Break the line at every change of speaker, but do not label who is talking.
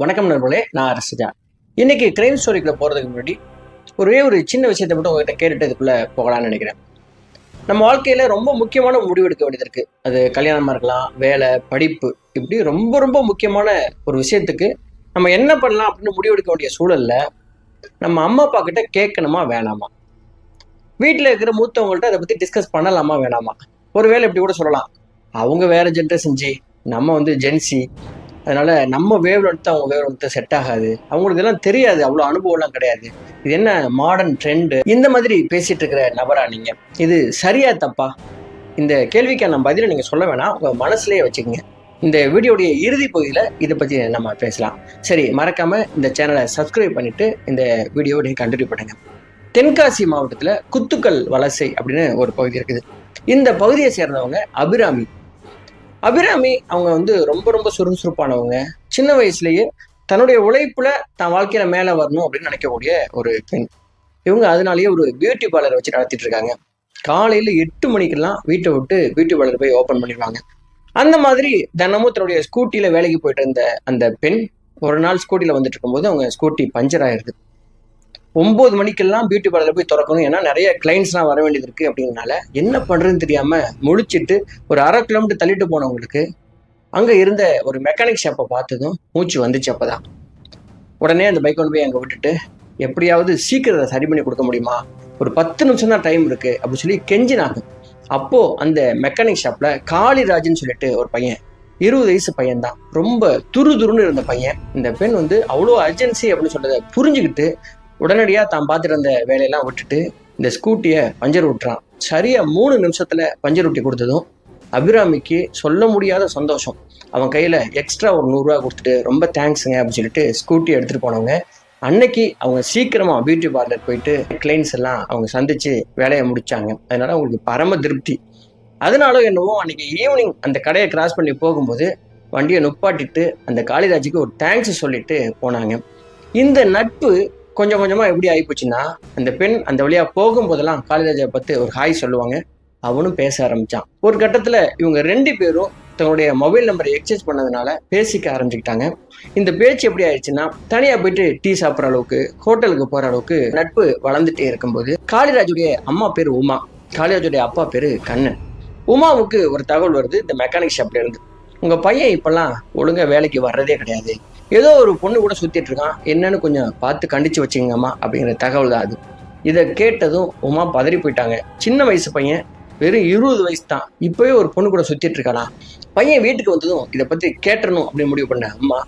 வணக்கம் நண்பர்களே, நான் ரசிஜா. இன்னைக்கு கிரைம் ஸ்டோரிக்குள்ள போறதுக்கு முன்னாடி ஒரே ஒரு சின்ன விஷயத்தை மட்டும் உங்ககிட்ட கேட்டுட்டு இதுக்குள்ள போகலாம்னு நினைக்கிறேன். நம்ம வாழ்க்கையில ரொம்ப முக்கியமான முடிவு எடுக்க வேண்டியது இருக்கு. அது கல்யாணமா இருக்கலாம், வேலை, படிப்பு, இப்படி ரொம்ப ரொம்ப முக்கியமான ஒரு விஷயத்துக்கு நம்ம என்ன பண்ணலாம் அப்படின்னு முடிவு எடுக்க வேண்டிய சூழல்ல நம்ம அம்மா அப்பா கிட்ட கேட்கணுமா வேணாமா, வீட்டில் இருக்கிற மூத்தவங்கள்ட்ட அதை பத்தி டிஸ்கஸ் பண்ணலாமா வேணாமா. ஒருவேளை இப்படி கூட சொல்லலாம், அவங்க வேற ஜென்ரேஷன் ஜி, நம்ம ஜென்சி, அதனால நம்ம வேவ் லென்த் அவங்க வேவ் லென்த் செட் ஆகாது, அவங்களுக்கு இதெல்லாம் தெரியாது, அவ்வளோ அனுபவம்லாம் கிடையாது, இது என்ன மாடர்ன் ட்ரெண்டு, இந்த மாதிரி பேசிட்டு இருக்கிற நபரா நீங்க? இது சரியா தப்பா? இந்த கேள்விக்கான பதிலை நீங்க சொல்ல வேணாம், உங்க மனசுலயே வச்சுக்கோங்க. இந்த வீடியோடைய இறுதி பகுதியில் இதை பற்றி நம்ம பேசலாம். சரி, மறக்காம இந்த சேனலை சப்ஸ்கிரைப் பண்ணிட்டு இந்த வீடியோவை கண்டினியூ பண்ணுங்க. தென்காசி மாவட்டத்தில் குத்துக்கல் வலசை அப்படின்னு ஒரு பகுதி இருக்குது. இந்த பகுதியை சேர்ந்தவங்க அபிராமி. அவங்க ரொம்ப ரொம்ப சுறுசுறுப்பானவங்க. சின்ன வயசுலயே தன்னுடைய உழைப்புல தான் வாழ்க்கையில மேல வரணும் அப்படின்னு நினைக்கக்கூடிய ஒரு பெண். இவங்க அதனாலேயே ஒரு பியூட்டி பார்லர் வச்சு நடத்திட்டு இருக்காங்க. காலையில 8 மணிக்கெல்லாம் வீட்டை விட்டு பியூட்டி பார்லர் போய் ஓபன் பண்ணிடுவாங்க. அந்த மாதிரி தினமும் தன்னுடைய ஸ்கூட்டியில வேலைக்கு போயிட்டு இருந்த அந்த பெண் ஒரு நாள் ஸ்கூட்டியில வந்துட்டு இருக்கும்போது அவங்க ஸ்கூட்டி பஞ்சர் ஆயிருது. 9 மணிக்கெல்லாம் பியூட்டி பார்லர் போய் திறக்கணும், ஏன்னா நிறைய கிளைண்ட்ஸ்லாம் வர வேண்டியது இருக்கு அப்படிங்கிறனால என்ன பண்றதுன்னு தெரியாம முழிச்சிட்டு ஒரு 1/2 கிலோமீட்டர் தள்ளிட்டு போனவங்களுக்கு அங்க இருந்த ஒரு மெக்கானிக் ஷாப்பை பார்த்ததும் மூச்சு வந்துச்சு. அப்பதான் உடனே அந்த பைக் கொண்டு போய் அங்க விட்டுட்டு, எப்படியாவது சீக்கிரம் சரி பண்ணி கொடுக்க முடியுமா, ஒரு 10 நிமிஷம் தான் டைம் இருக்கு அப்படின்னு சொல்லி கெஞ்சினாங்க. அப்போ அந்த மெக்கானிக் ஷாப்ல காளிராஜ்னு சொல்லிட்டு ஒரு பையன், 20 வயசு பையன் தான், ரொம்ப துருதுருன்னு இருந்த பையன். இந்த பெண் அவ்வளோ அர்ஜென்சி அப்படின்னு சொல்றதை புரிஞ்சுக்கிட்டு உடனடியாக தான் பார்த்துட்டு இருந்த வேலையெல்லாம் விட்டுட்டு இந்த ஸ்கூட்டியை பஞ்சர் விட்டுறான். சரியா 3 நிமிஷத்துல பஞ்சர் ஊட்டி கொடுத்ததும் அபிராமிக்கு சொல்ல முடியாத சந்தோஷம். அவன் கையில எக்ஸ்ட்ரா ஒரு 100 ரூபா கொடுத்துட்டு ரொம்ப தேங்க்ஸுங்க அப்படின்னு சொல்லிட்டு ஸ்கூட்டி எடுத்துட்டு போனவங்க அன்னைக்கு அவங்க சீக்கிரமா பியூட்டி பார்லர் போயிட்டு கிளைண்ட்ஸ் எல்லாம் அவங்க சந்திச்சு வேலையை முடிச்சாங்க. அதனால அவங்களுக்கு பரம திருப்தி. அதனால என்னவோ அன்னைக்கு ஈவினிங் அந்த கடையை கிராஸ் பண்ணி போகும்போது வண்டியை நுப்பாட்டிட்டு அந்த காளிராஜுக்கு ஒரு தேங்க்ஸ் சொல்லிட்டு போனாங்க. இந்த நட்பு கொஞ்சம் கொஞ்சமா எப்படி ஆயிப்போச்சுன்னா, அந்த பெண் அந்த வழியா போகும்போதெல்லாம் காளிராஜை பத்தி ஒரு ஹாய் சொல்லுவாங்க. அவனும் பேச ஆரம்பிச்சான். ஒரு கட்டத்துல இவங்க 2 பேரும் தன்னுடைய மொபைல் நம்பரை எக்ஸ்சேஞ்ச் பண்ணதுனால பேசிக்க ஆரம்பிச்சுக்கிட்டாங்க. இந்த பேச்சு எப்படி ஆயிடுச்சுன்னா, தனியா போயிட்டு டீ சாப்பிட்ற அளவுக்கு, ஹோட்டலுக்கு போற அளவுக்கு நட்பு வளர்ந்துட்டே இருக்கும்போது காளிராஜுடைய அம்மா பேரு உமா, காளிராஜுடைய அப்பா பேரு கண்ணன். உமாவுக்கு ஒரு தகவல் வருது இந்த மெக்கானிக் ஷாப்ல இருந்து, உங்க பையன் இப்பெல்லாம் ஒழுங்கா வேலைக்கு வர்றதே கிடையாது, ஏதோ ஒரு பொண்ணு கூட சுத்திட்டு இருக்கான், என்னன்னு கொஞ்சம் பார்த்து கண்டிச்சு வச்சுங்கம்மா அப்படிங்கிற தகவல் தான் அது. இதை கேட்டதும் உமா பதறி போயிட்டாங்க. சின்ன வயசு பையன், வெறும் 20 வயசு தான், இப்பவே ஒரு பொண்ணு கூட சுத்திட்டு இருக்கானா. பையன் வீட்டுக்கு வந்ததும் இதை பத்தி கேட்டணும் அப்படின்னு முடிவு பண்ண அம்மா